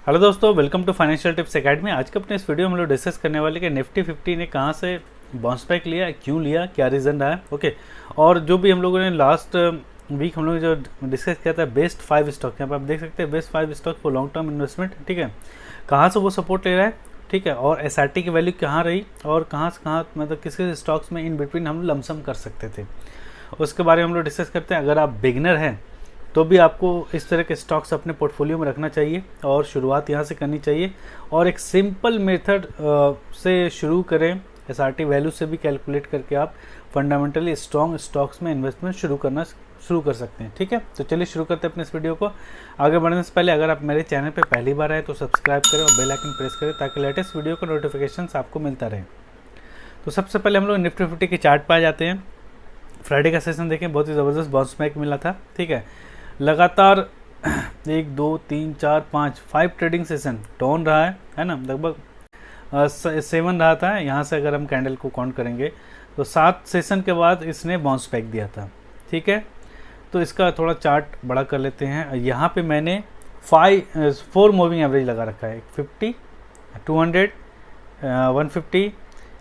Hello दोस्तों, welcome to financial tips academy. आज के अपने इस वीडियो में हम लोग डिस्कस करने वाले कि निफ्टी 50 ने कहाँ से बाउंस बैक लिया, क्यों लिया, क्या रीज़न रहा है। ओके, और जो भी हम लोगों ने लास्ट वीक हम लोग जो डिस्कस किया था बेस्ट 5 स्टॉक, यहाँ पर आप देख सकते हैं best 5 stock for long term investment. ठीक है, कहाँ से वो सपोर्ट ले रहा है, ठीक है, और एसआरटी की वैल्यू कहाँ रही और कहाँ से कहाँ मतलब किस किस स्टॉक्स में इन बिटवीन हम लमसम कर सकते थे, उसके बारे में हम लोग डिस्कस करते हैं। अगर आप बिगनर हैं तो भी आपको इस तरह के स्टॉक्स अपने पोर्टफोलियो में रखना चाहिए और शुरुआत यहाँ से करनी चाहिए। और एक सिंपल मेथड से शुरू करें, एसआरटी वैल्यू से भी कैलकुलेट करके आप फंडामेंटली स्ट्रॉन्ग स्टॉक्स में इन्वेस्टमेंट शुरू कर सकते हैं। ठीक है, तो चलिए शुरू करते हैं अपने इस वीडियो को। आगे बढ़ने से पहले अगर आप मेरे चैनल पर पहली बार आए तो सब्सक्राइब करें और बेल आइकन प्रेस करें ताकि लेटेस्ट वीडियो का नोटिफिकेशन आपको मिलता रहे। तो सबसे पहले हम लोग निफ्टी 50 के चार्ट पर आ जाते हैं। फ्राइडे का सेशन देखें, बहुत ही ज़बरदस्त बाउंस बैक मिला था। ठीक है, लगातार 1 2 3 4 5 ट्रेडिंग सेशन डाउन रहा है ना, लगभग 7 रहा था। यहाँ से अगर हम कैंडल को काउंट करेंगे तो 7 सेशन के बाद इसने बाउंस बैक दिया था। ठीक है, तो इसका थोड़ा चार्ट बड़ा कर लेते हैं। यहाँ पे मैंने 4 मूविंग एवरेज लगा रखा है, 50, 200, 150,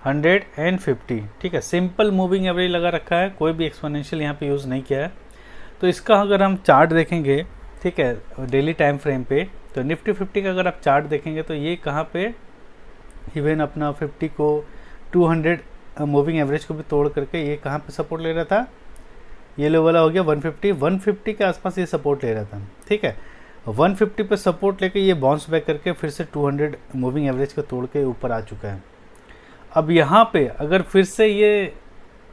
100 एंड 50। ठीक है, सिंपल मूविंग एवरेज लगा रखा है, कोई भी एक्सपोनेंशियल यहाँ पे यूज़ नहीं किया है। तो इसका अगर हम चार्ट देखेंगे, ठीक है, डेली टाइम फ्रेम पे, तो निफ्टी 50 का अगर आप चार्ट देखेंगे तो ये कहाँ पे इवन अपना 50 को 200 मूविंग एवरेज को भी तोड़ करके ये कहाँ पे सपोर्ट ले रहा था, ये लो वाला हो गया 150 के आसपास ये सपोर्ट ले रहा था। ठीक है, 150 पे सपोर्ट लेके ये बाउंस बैक करके फिर से 200 मूविंग एवरेज को तोड़ के ऊपर आ चुका है। अब यहाँ पे अगर फिर से ये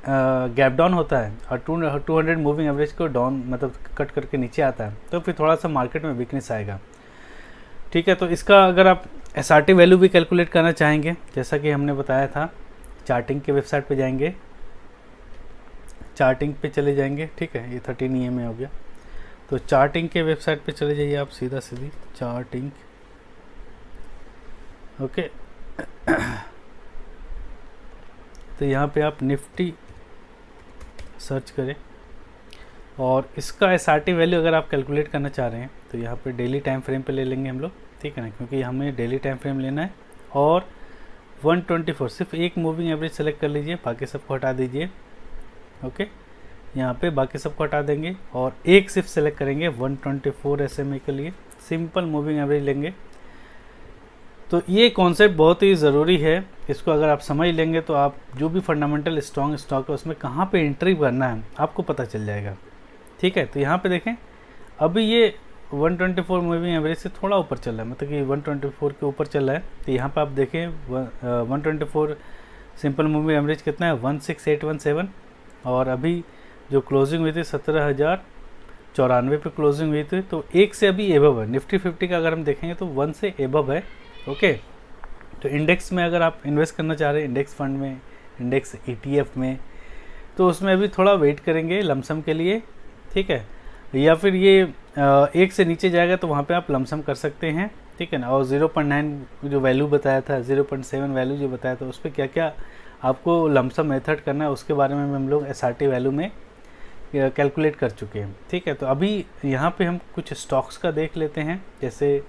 गैप डाउन होता है और 200 मूविंग एवरेज को डाउन मतलब कट करके नीचे आता है तो फिर थोड़ा सा मार्केट में वीकनेस आएगा। ठीक है, तो इसका अगर आप एसआरटी वैल्यू भी कैलकुलेट करना चाहेंगे, जैसा कि हमने बताया था, चार्टिंग के वेबसाइट पे जाएंगे, चार्टिंग पे चले जाएंगे। ठीक है, ये 13 EMA हो गया, तो चार्टिंग के वेबसाइट पे चले जाइए आप सीधी चार्टिंग। ओके, तो यहाँ पे आप निफ्टी सर्च करें और इसका एसआरटी वैल्यू अगर आप कैलकुलेट करना चाह रहे हैं तो यहाँ पे डेली टाइम फ्रेम पे ले लेंगे हम लोग। ठीक है ना, क्योंकि हमें डेली टाइम फ्रेम लेना है। और 124 सिर्फ एक मूविंग एवरेज सेलेक्ट कर लीजिए, बाकी सबको हटा दीजिए। ओके, यहाँ पे बाकी सबको हटा देंगे और एक सिर्फ सेलेक्ट करेंगे 124 SMA के लिए, सिंपल मूविंग एवरेज लेंगे। तो ये कॉन्सेप्ट बहुत ही ज़रूरी है, इसको अगर आप समझ लेंगे तो आप जो भी फंडामेंटल स्ट्रॉन्ग स्टॉक है उसमें कहाँ पे एंट्री करना है आपको पता चल जाएगा। ठीक है, तो यहाँ पे देखें अभी ये 124 मूविंग एवरेज से थोड़ा ऊपर चल रहा है, मतलब कि 124 के ऊपर चल रहा है। तो यहाँ पे आप देखें 124 सिंपल मूविंग एवरेज कितना है, 16817, और अभी जो क्लोजिंग हुई थी 17,094 पे क्लोजिंग हुई थी, तो एक से अभी एबव है। निफ्टी 50 का अगर हम देखेंगे तो 1 से एबव है। ओके, तो इंडेक्स में अगर आप इन्वेस्ट करना चाह रहे हैं, इंडेक्स फंड में, इंडेक्स ETF में, तो उसमें अभी थोड़ा वेट करेंगे लमसम के लिए। ठीक है, या फिर ये एक से नीचे जाएगा तो वहाँ पे आप लमसम कर सकते हैं। ठीक है ना, और 0.9 जो वैल्यू बताया था, 0.7 वैल्यू जो बताया था, उस पर क्या क्या आपको लमसम मेथड करना है उसके बारे में हम लोग एसआरटी वैल्यू में कैलकुलेट कर चुके हैं। ठीक है, तो अभी यहाँ पे हम कुछ स्टॉक्स का देख लेते हैं, जैसे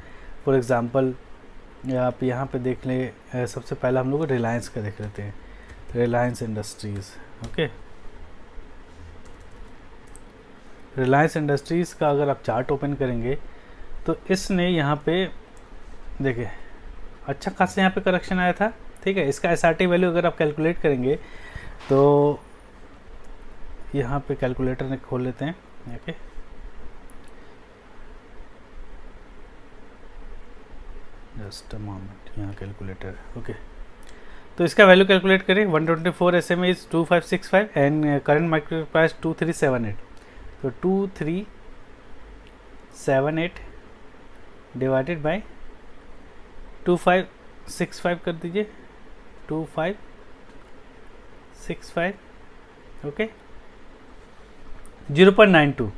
फॉर एग्ज़ाम्पल आप यहाँ पे देख लें। सबसे पहला हम लोग रिलायंस का देख लेते हैं, Reliance industries. Okay, Reliance industries का अगर आप चार्ट ओपन करेंगे तो इसने यहाँ पे देखिए अच्छा खासा यहाँ पे करेक्शन आया था। ठीक है, इसका एसआरटी वैल्यू अगर आप कैलकुलेट करेंगे तो यहाँ पे कैलकुलेटर ने खोल लेते हैं। ओके, जस्ट अ मोमेंट, यहाँ कैलकुलेटर है। ओके, तो इसका वैल्यू कैलकुलेट करें। 124 SMA is 2565 and current market price 2378, तो 2378 डिवाइडेड बाय 2565 कर दीजिए, 2565। ओके, 0.92।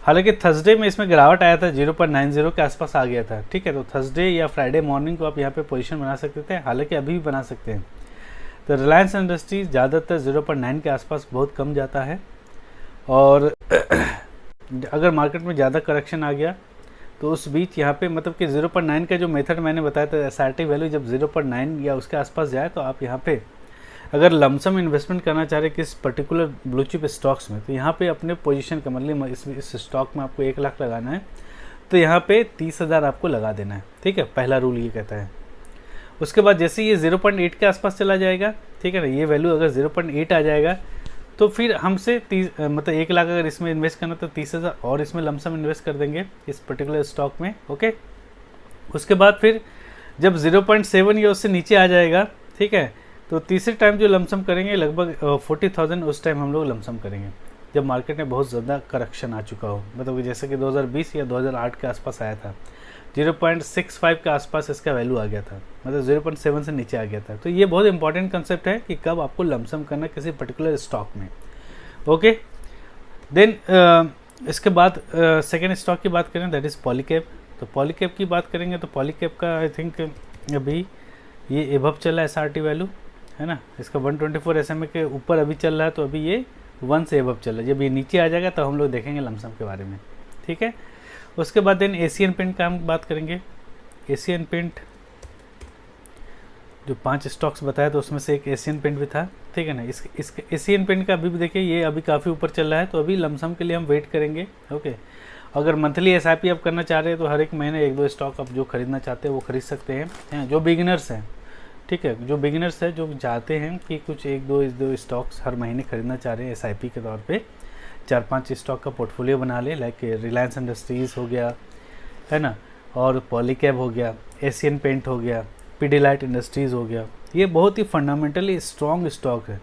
हालांकि थर्सडे में इसमें गिरावट आया था, 0.90 के आसपास आ गया था। ठीक है, तो थर्सडे या फ्राइडे मॉर्निंग को आप यहाँ पे पोजीशन बना सकते थे, हालांकि अभी भी बना सकते हैं। तो रिलायंस इंडस्ट्रीज ज़्यादातर 0.9 के आसपास बहुत कम जाता है, और अगर मार्केट में ज़्यादा करेक्शन आ गया तो उस बीच यहाँ पे मतलब कि 0.9 का जो मेथड मैंने बताया था, SRT वैल्यू जब 0.9 या उसके आसपास जाए तो आप यहाँ पे अगर लमसम इन्वेस्टमेंट करना चाह रहे किस पर्टिकुलर ब्लू चिप स्टॉक्स में, तो यहाँ पे अपने पोजीशन का मतलब इस स्टॉक में आपको 1 लाख लगाना है, तो यहाँ पे 30,000 आपको लगा देना है। ठीक है, पहला रूल ये कहता है। उसके बाद जैसे ये 0.8 के आसपास चला जाएगा, ठीक है ना, ये वैल्यू अगर 0.8 आ जाएगा तो फिर हमसे मतलब 1 लाख अगर इसमें इन्वेस्ट करना तो 30,000 और इसमें लमसम इन्वेस्ट कर देंगे इस पर्टिकुलर स्टॉक में। ओके, उसके बाद फिर जब 0.7 या उससे नीचे आ जाएगा, ठीक है, तो तीसरे टाइम जो लमसम करेंगे लगभग 40,000 उस टाइम हम लोग लमसम करेंगे जब मार्केट में बहुत ज़्यादा करेक्शन आ चुका हो, मतलब जैसे कि 2020 या 2008 के आसपास आया था, 0.65 के आसपास इसका वैल्यू आ गया था, मतलब 0.7 से नीचे आ गया था। तो ये बहुत इंपॉर्टेंट कंसेप्ट है कि कब आपको लमसम करना किसी पर्टिकुलर स्टॉक में। ओके, देन इसके बाद सेकेंड स्टॉक की बात करें, दैट इज़ पॉलीकैब। तो पॉलीकैब की बात करेंगे तो पॉलीकैब का आई थिंक अभी ये एबव चल रहा है SRT वैल्यू, है ना, इसका 124 SMA के ऊपर अभी चल रहा है, तो अभी ये 1 से एबव चल रहा है। जब ये नीचे आ जाएगा तो हम लोग देखेंगे लमसम के बारे में। ठीक है, उसके बाद देन एशियन पेंट का हम बात करेंगे। एशियन पेंट जो 5 स्टॉक्स बताया तो उसमें से एक एशियन पेंट भी था, ठीक है ना। इस एशियन पेंट का अभी भी देखिए ये अभी काफ़ी ऊपर चल रहा है, तो अभी लमसम के लिए हम वेट करेंगे। ओके, अगर मंथली SIP आप करना चाह रहे हैं तो हर एक महीने 1-2 स्टॉक आप जो खरीदना चाहते हैं वो खरीद सकते हैं, जो बिगिनर्स हैं। ठीक है, जो बिगिनर्स है जो चाहते हैं कि कुछ 1-2 स्टॉक्स हर महीने खरीदना चाह रहे हैं SIP के तौर पे, 4-5 स्टॉक का पोर्टफोलियो बना ले, लाइक रिलायंस इंडस्ट्रीज़ हो गया, है ना, और पॉलीकैब हो गया, एशियन पेंट हो गया, पीडीलाइट इंडस्ट्रीज़ हो गया। ये बहुत ही फंडामेंटली स्ट्रॉन्ग स्टॉक है,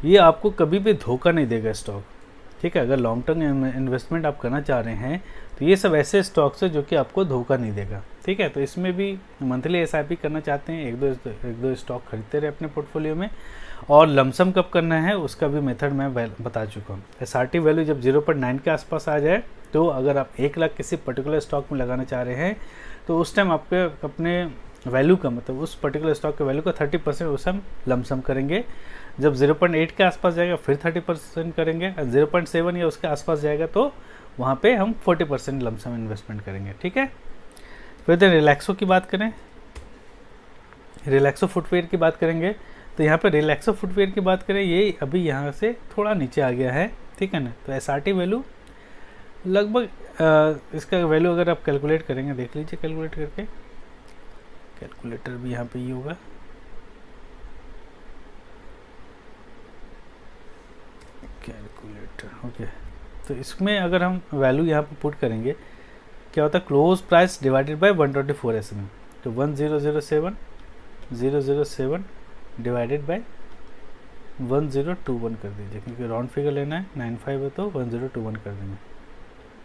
ये आपको कभी भी धोखा नहीं देगा स्टॉक। ठीक है, अगर लॉन्ग टर्म इन्वेस्टमेंट आप करना चाह रहे हैं तो ये सब ऐसे स्टॉक्स है जो कि आपको धोखा नहीं देगा। ठीक है, तो इसमें भी मंथली SIP करना चाहते हैं, 1-2 स्टॉक खरीदते रहे अपने पोर्टफोलियो में, और लमसम कब करना है उसका भी मेथड मैं बता चुका हूँ। SRT वैल्यू जब 0.9 के आसपास आ जाए, तो अगर आप 1 लाख किसी पर्टिकुलर स्टॉक में लगाना चाह रहे हैं तो उस टाइम आपके अपने वैल्यू का मतलब उस पर्टिकुलर स्टॉक के वैल्यू का 30% उस हम लमसम करेंगे। जब 0.8 के आसपास जाएगा फिर 30% करेंगे, 0.7 या उसके आसपास जाएगा तो वहाँ पे हम 40% लमसम इन्वेस्टमेंट करेंगे। ठीक है, फिर देन रिलैक्सो की बात करें, रिलैक्सो फुटवेयर की बात करेंगे, तो यहाँ पे रिलैक्सो फुटवेयर की बात करें, ये अभी यहाँ से थोड़ा नीचे आ गया है। ठीक है ना, तो SRT वैल्यू लगभग इसका वैल्यू अगर आप कैलकुलेट करेंगे, देख लीजिए कैलकुलेट करके, कैलकुलेटर भी यहाँ पे ही होगा, कैलकुलेटर। ओके, तो इसमें अगर हम वैल्यू यहाँ पे पुट करेंगे, क्या होता है, close price divided by 124 SMA, तो 1007 डिवाइडेड बाय 1021 कर दीजिए, क्योंकि राउंड फिगर लेना है, 95 है तो 1021 कर देंगे।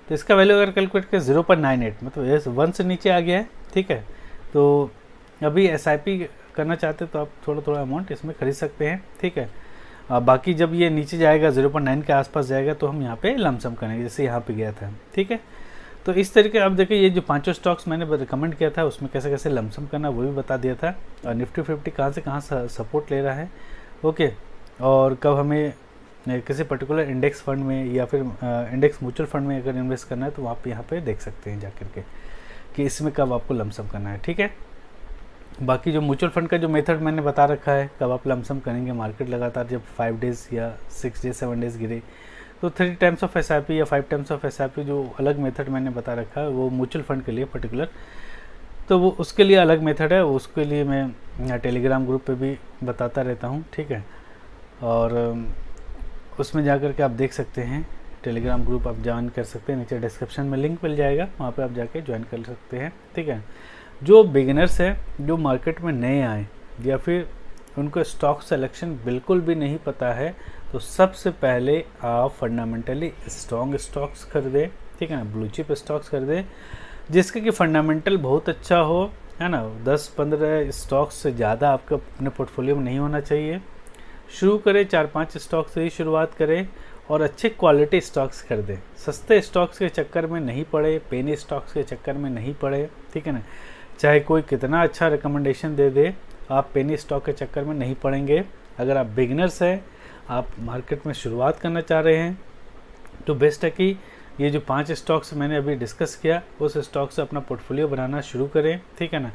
तो इसका वैल्यू अगर कैलकुलेट करें 0.98, मतलब 1 से नीचे आ गया है। ठीक है, तो अभी SIP करना चाहते हैं तो आप थोड़ा थोड़ा अमाउंट इसमें खरीद सकते हैं। ठीक है, बाकी जब ये नीचे जाएगा 0.9 के आसपास जाएगा तो हम यहाँ पे लमसम करेंगे, जैसे यहाँ पे गया था। ठीक है, तो इस तरीके अब देखिए ये जो 5 स्टॉक्स मैंने रिकमेंड किया था उसमें कैसे कैसे लमसम करना वो भी बता दिया था, और निफ्टी 50 कहाँ से कहाँ सपोर्ट ले रहा है। ओके, और कब हमें किसी पर्टिकुलर इंडेक्स फंड में या फिर इंडेक्स म्यूचुअल फंड में अगर इन्वेस्ट करना है तो आप यहाँ पे देख सकते हैं जाकर के कि इसमें कब आपको लमसम करना है। ठीक है, बाकी जो म्यूचुअल फंड का जो मेथड मैंने बता रखा है कब आप लमसम करेंगे, मार्केट लगातार जब 5 डेज़ या 6 डेज 7 डेज़ गिरे तो 3 टाइम्स ऑफ SIP या 5 टाइम्स ऑफ SIP, जो अलग मेथड मैंने बता रखा है वो म्यूचुअल फंड के लिए पर्टिकुलर, तो वो उसके लिए अलग मेथड है, उसके लिए मैं टेलीग्राम ग्रुप पे भी बताता रहता हूँ। ठीक है, और उसमें जाकर के आप देख सकते हैं, टेलीग्राम ग्रुप आप ज्वाइन कर सकते हैं, नीचे डिस्क्रिप्शन में लिंक मिल जाएगा, वहाँ पे आप जाके ज्वाइन कर सकते हैं। ठीक है, जो बिगिनर्स है, जो मार्केट में नए आए या फिर उनको स्टॉक सिलेक्शन बिल्कुल भी नहीं पता है, तो सबसे पहले आप फंडामेंटली स्ट्रॉन्ग स्टॉक्स खरीदें। ठीक है ना, ब्लू चिप स्टॉक्स खरीदें जिसके कि फंडामेंटल बहुत अच्छा हो, है ना। 10-15 स्टॉक्स से ज़्यादा आपके अपने पोर्टफोलियो में नहीं होना चाहिए। शुरू करें 4-5 स्टॉक से ही शुरुआत करें और अच्छे क्वालिटी स्टॉक्स खरीदें, सस्ते स्टॉक्स के चक्कर में नहीं पड़े, पेनी स्टॉक्स के चक्कर में नहीं पड़े। ठीक है ना, चाहे कोई कितना अच्छा रिकमेंडेशन दे दे, आप पेनी स्टॉक के चक्कर में नहीं पड़ेंगे। अगर आप बिगिनर्स हैं, आप मार्केट में शुरुआत करना चाह रहे हैं, तो बेस्ट है कि ये जो 5 स्टॉक्स मैंने अभी डिस्कस किया उस स्टॉक से अपना पोर्टफोलियो बनाना शुरू करें, ठीक है ना।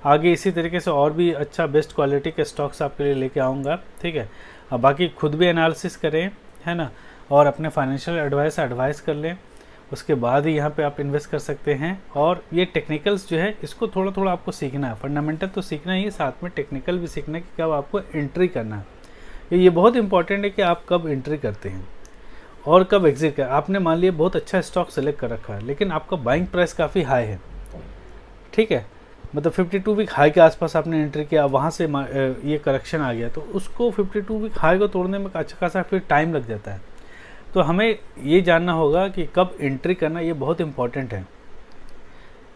आगे इसी तरीके से और भी अच्छा बेस्ट क्वालिटी के स्टॉक्स आपके लिए लेके आऊँगा, ठीक है। अब बाकी खुद भी एनालिसिस करें, है ना, और अपने फाइनेंशियल एडवाइस कर लें, उसके बाद ही यहाँ पे आप इन्वेस्ट कर सकते हैं। और ये टेक्निकल्स जो है इसको थोड़ा थोड़ा आपको सीखना है, फंडामेंटल तो सीखना ही है, साथ में टेक्निकल भी सीखना है कि कब आपको एंट्री करना है। ये बहुत इंपॉर्टेंट है कि आप कब एंट्री करते हैं और कब एग्जिट कर। आपने मान लिया बहुत अच्छा स्टॉक सेलेक्ट कर रखा है लेकिन आपका बाइंग प्राइस काफ़ी हाई है, ठीक है, मतलब 52 वीक हाई के आसपास आपने एंट्री किया, वहाँ से ये करेक्शन आ गया, तो उसको 52 वीक हाई को तोड़ने में अच्छा खासा फिर टाइम लग जाता है। तो हमें ये जानना होगा कि कब एंट्री करना, ये बहुत इम्पॉर्टेंट है,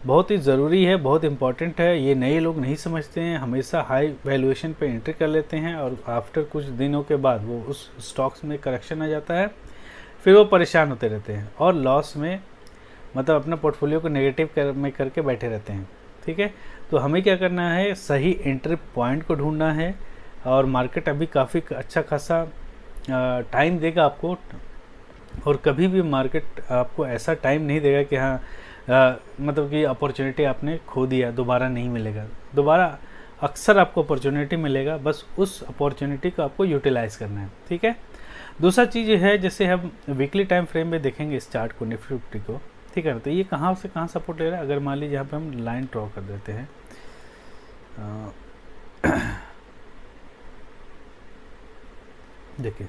बहुत ही ज़रूरी है, बहुत इम्पॉर्टेंट है। ये नए लोग नहीं समझते हैं, हमेशा हाई वैल्यूएशन पे एंट्री कर लेते हैं और आफ्टर कुछ दिनों के बाद वो उस स्टॉक्स में करेक्शन आ जाता है, फिर वो परेशान होते रहते हैं और लॉस में, मतलब अपना पोर्टफोलियो को नेगेटिव में करके बैठे रहते हैं, ठीक है। तो हमें क्या करना है, सही एंट्री पॉइंट को ढूंढना है। और मार्केट अभी काफ़ी अच्छा खासा टाइम देगा आपको, और कभी भी मार्केट आपको ऐसा टाइम नहीं देगा कि हाँ मतलब कि अपॉर्चुनिटी आपने खो दिया, दोबारा नहीं मिलेगा। दोबारा अक्सर आपको अपॉर्चुनिटी मिलेगा, बस उस अपॉर्चुनिटी को आपको यूटिलाइज़ करना है, ठीक है। दूसरा चीज़ ये है, जैसे हम वीकली टाइम फ्रेम में देखेंगे इस चार्ट को, निफ्टी 50 को, ठीक है। तो ये कहाँ से कहाँ सपोर्ट ले रहा है, अगर मान लीजिए यहाँ पे हम लाइन ड्रॉ कर देते हैं, देखिए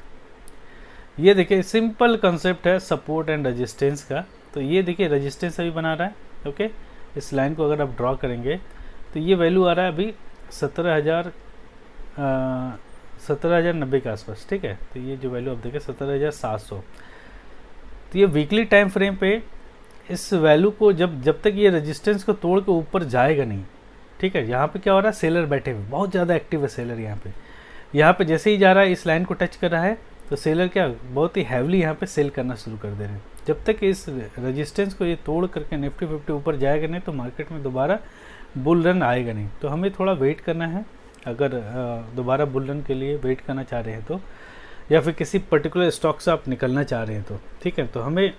ये देखिए सिंपल कंसेप्ट है सपोर्ट एंड रेजिस्टेंस का। तो ये देखिए रेजिस्टेंस अभी बना रहा है, ओके। इस लाइन को अगर आप ड्रॉ करेंगे तो ये वैल्यू आ रहा है अभी 17,090 के आसपास, ठीक है। तो ये जो वैल्यू आप देखें 17,700। तो ये वीकली टाइम फ्रेम पे इस वैल्यू को जब तक ये रेजिस्टेंस को तोड़ के ऊपर जाएगा नहीं, ठीक है। यहाँ पे क्या हो रहा है, सेलर बैठे हुए, बहुत ज़्यादा एक्टिव है सेलर यहाँ पे जैसे ही जा रहा है इस लाइन को टच कर रहा है तो सेलर क्या बहुत ही हैवली यहाँ पे सेल करना शुरू कर दे रहे हैं। जब तक इस रेजिस्टेंस को ये तोड़ करके निफ्टी 50 ऊपर जाएगा नहीं तो मार्केट में दोबारा बुल रन आएगा नहीं। तो हमें थोड़ा वेट करना है, अगर दोबारा बुल रन के लिए वेट करना चाह रहे हैं तो, या फिर किसी पर्टिकुलर स्टॉक से आप निकलना चाह रहे हैं तो, ठीक है। तो हमें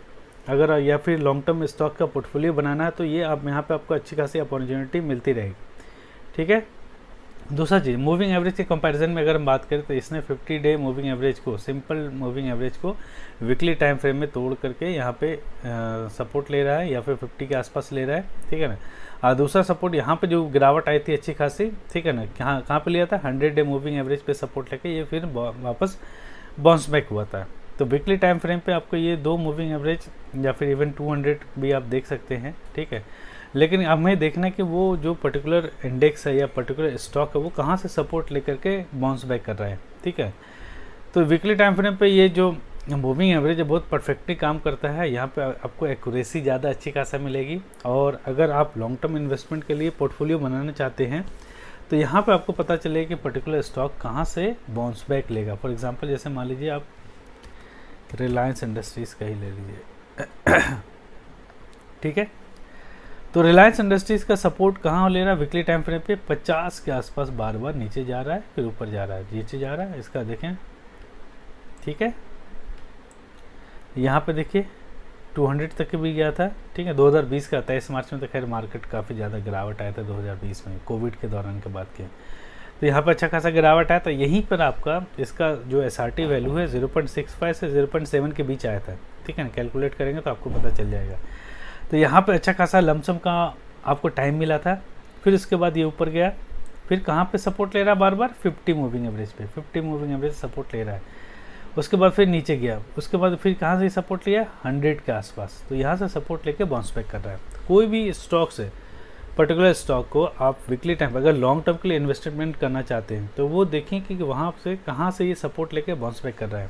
अगर या फिर लॉन्ग टर्म स्टॉक का पोर्टफोलियो बनाना है तो ये आप यहाँ पे आपको अच्छी खासी अपॉर्चुनिटी मिलती रहेगी, ठीक है। दूसरा चीज़, मूविंग एवरेज के कंपैरिजन में अगर हम बात करें तो इसने 50 डे मूविंग एवरेज को, सिंपल मूविंग एवरेज को वीकली टाइम फ्रेम में तोड़ करके यहाँ पे सपोर्ट ले रहा है या फिर 50 के आसपास ले रहा है, ठीक है ना। दूसरा सपोर्ट यहाँ पे जो गिरावट आई थी अच्छी खासी, ठीक है ना, कहाँ पे लिया था, 100 डे मूविंग एवरेज पे सपोर्ट लेके ये फिर वापस बाउंस बैक हुआ था। तो वीकली टाइम फ्रेम पे आपको ये 2 मूविंग एवरेज या फिर इवन 200 भी आप देख सकते हैं, ठीक है। लेकिन अब हमें देखना है कि वो जो पर्टिकुलर इंडेक्स है या पर्टिकुलर स्टॉक है वो कहाँ से सपोर्ट लेकर के बाउंस बैक कर रहा है, ठीक है। तो वीकली टाइम फ्रेम पे ये जो मूविंग एवरेज है बहुत परफेक्टली काम करता है, यहाँ पे आपको एक्यूरेसी ज़्यादा अच्छी खासा मिलेगी। और अगर आप लॉन्ग टर्म इन्वेस्टमेंट के लिए पोर्टफोलियो बनाना चाहते हैं तो यहाँ पे आपको पता चलेगा कि पर्टिकुलर स्टॉक कहाँ से बाउंस बैक लेगा। फॉर एग्जांपल जैसे मान लीजिए आप रिलायंस इंडस्ट्रीज़ का ही ले लीजिए, ठीक है। तो रिलायंस इंडस्ट्रीज़ का सपोर्ट कहाँ ले रहा है, वीकली टाइम फ्रेम पे 50 के आसपास बार बार नीचे जा रहा है, फिर ऊपर जा रहा है, नीचे जा रहा है, इसका देखें, ठीक है। यहाँ पे देखिए 200 तक भी गया था, ठीक है। 2020 का 23 मार्च में तो खैर मार्केट काफ़ी ज़्यादा गिरावट आया था 2020 में, कोविड के दौरान के बाद के। तो यहाँ पर अच्छा खासा गिरावट आया, तो यहीं पर आपका इसका जो SRT वैल्यू है 0.65 से 0.7 के बीच आया था, ठीक है ना। कैलकुलेट करेंगे तो आपको पता चल जाएगा। तो यहाँ पे अच्छा खासा लमसम का आपको टाइम मिला था, फिर उसके बाद ये ऊपर गया, फिर कहाँ पे सपोर्ट ले रहा है बार बार, 50 मूविंग एवरेज पे, 50 मूविंग एवरेज सपोर्ट ले रहा है। उसके बाद फिर नीचे गया, उसके बाद फिर कहाँ से सपोर्ट लिया, 100 के आसपास। तो यहाँ से सपोर्ट लेके बाउंस बैक कर रहा है। कोई भी स्टॉक से, पर्टिकुलर स्टॉक को आप वीकली टाइम अगर लॉन्ग टर्म के लिए इन्वेस्टमेंट करना चाहते हैं तो वो देखें कि वहाँ से कहाँ से ये सपोर्ट लेके बाउंस बैक कर रहा है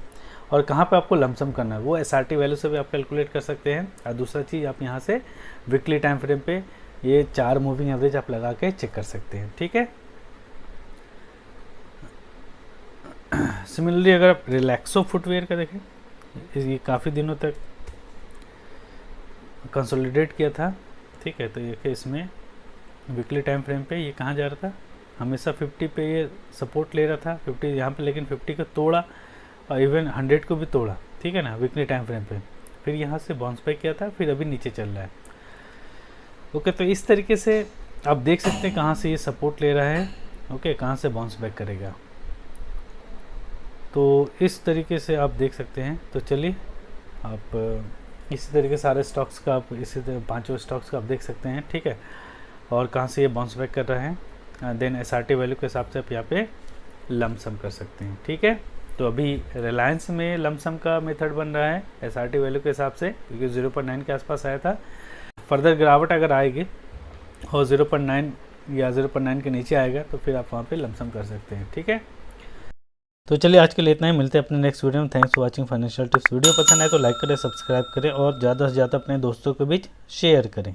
और कहाँ पे आपको लमसम करना है, वो SRT वैल्यू से भी आप कैलकुलेट कर सकते हैं। और दूसरा चीज़, आप यहाँ से वीकली टाइम फ्रेम पे ये 4 मूविंग एवरेज आप लगा के चेक कर सकते हैं, ठीक है। सिमिलरली अगर आप रिलैक्सो फुटवेयर का देखें, ये काफ़ी दिनों तक कंसोलिडेट किया था, ठीक है। तो ये इसमें वीकली टाइम फ्रेम पे ये कहाँ जा रहा था, हमेशा 50 पे ये सपोर्ट ले रहा था, 50 यहाँ पे, लेकिन 50 को तोड़ा और इवन 100 को भी तोड़ा, ठीक है ना, वीकली टाइम फ्रेम पे। फिर यहाँ से बाउंस बैक किया था, फिर अभी नीचे चल रहा है। ओके, तो इस तरीके से आप देख सकते हैं कहाँ से ये सपोर्ट ले रहा है, ओके, कहाँ से बाउंस बैक करेगा। तो इस तरीके से आप देख सकते हैं। तो चलिए आप इसी तरीके सारे स्टॉक्स का आप इसी तरह पांचों स्टॉक्स का आप देख सकते हैं, ठीक है, और कहाँ से ये बाउंस बैक कर रहा है। देन एसआरटी वैल्यू के हिसाब से आप यहाँ पे लमसम कर सकते हैं, ठीक है। तो अभी रिलायंस में लमसम का मेथड बन रहा है एसआरटी वैल्यू के हिसाब से, क्योंकि 0.9 के आसपास आया था। फर्दर गिरावट अगर आएगी और 0.9 या 0.9 के नीचे आएगा तो फिर आप वहाँ पे लमसम कर सकते हैं, ठीक है। तो चलिए आज के लिए इतना ही, मिलते हैं अपने नेक्स्ट वीडियो में। Thanks for watching financial tips. Video पसंद आए तो लाइक करें, सब्सक्राइब करें और ज़्यादा से ज़्यादा अपने दोस्तों के बीच शेयर करें।